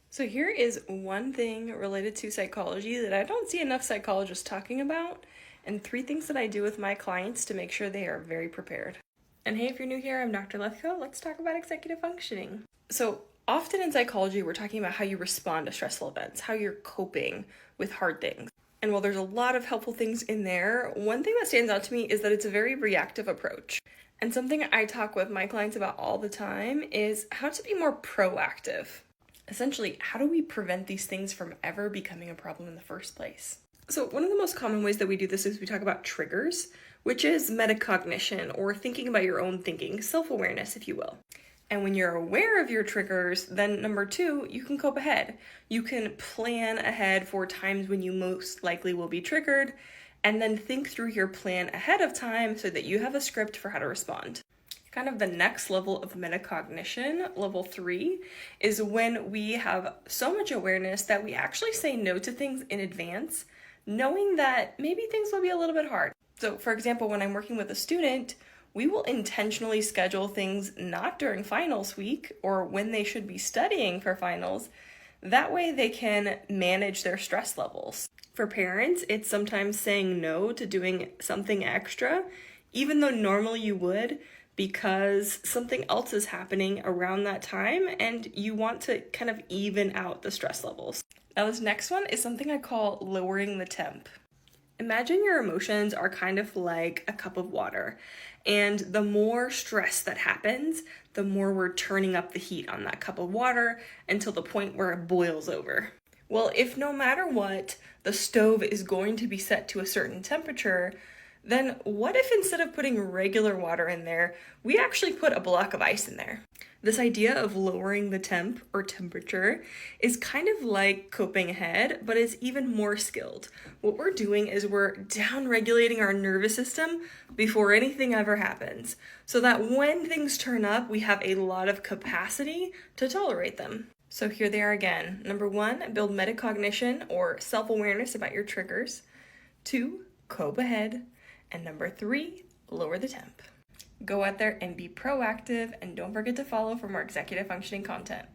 So here is one thing related to psychology that I don't see enough psychologists talking about, and 3 things that I do with my clients to make sure they are very prepared. And hey, if you're new here, I'm Dr. Lethko. Let's talk about executive functioning. So often in psychology, we're talking about how you respond to stressful events, how you're coping with hard things. And while there's a lot of helpful things in there, one thing that stands out to me is that it's a very reactive approach. And something I talk with my clients about all the time is how to be more proactive. Essentially, how do we prevent these things from ever becoming a problem in the first place? So one of the most common ways that we do this is we talk about triggers, which is metacognition, or thinking about your own thinking, self-awareness, if you will. And when you're aware of your triggers, then number 2, you can cope ahead. You can plan ahead for times when you most likely will be triggered, and then think through your plan ahead of time so that you have a script for how to respond. Kind of the next level of metacognition, level 3, is when we have so much awareness that we actually say no to things in advance, knowing that maybe things will be a little bit hard. So for example, when I'm working with a student, we will intentionally schedule things not during finals week or when they should be studying for finals. That way they can manage their stress levels. For parents, it's sometimes saying no to doing something extra, even though normally you would, because something else is happening around that time and you want to kind of even out the stress levels. Now this next one is something I call lowering the temp. Imagine your emotions are kind of like a cup of water, and the more stress that happens, the more we're turning up the heat on that cup of water until the point where it boils over. Well, if no matter what, the stove is going to be set to a certain temperature, then what if instead of putting regular water in there, we actually put a block of ice in there? This idea of lowering the temp or temperature is kind of like coping ahead, but it's even more skilled. What we're doing is we're down-regulating our nervous system before anything ever happens, so that when things turn up, we have a lot of capacity to tolerate them. So here they are again. Number 1, build metacognition or self-awareness about your triggers. 2, cope ahead. And number 3, lower the temp. Go out there and be proactive, and don't forget to follow for more executive functioning content.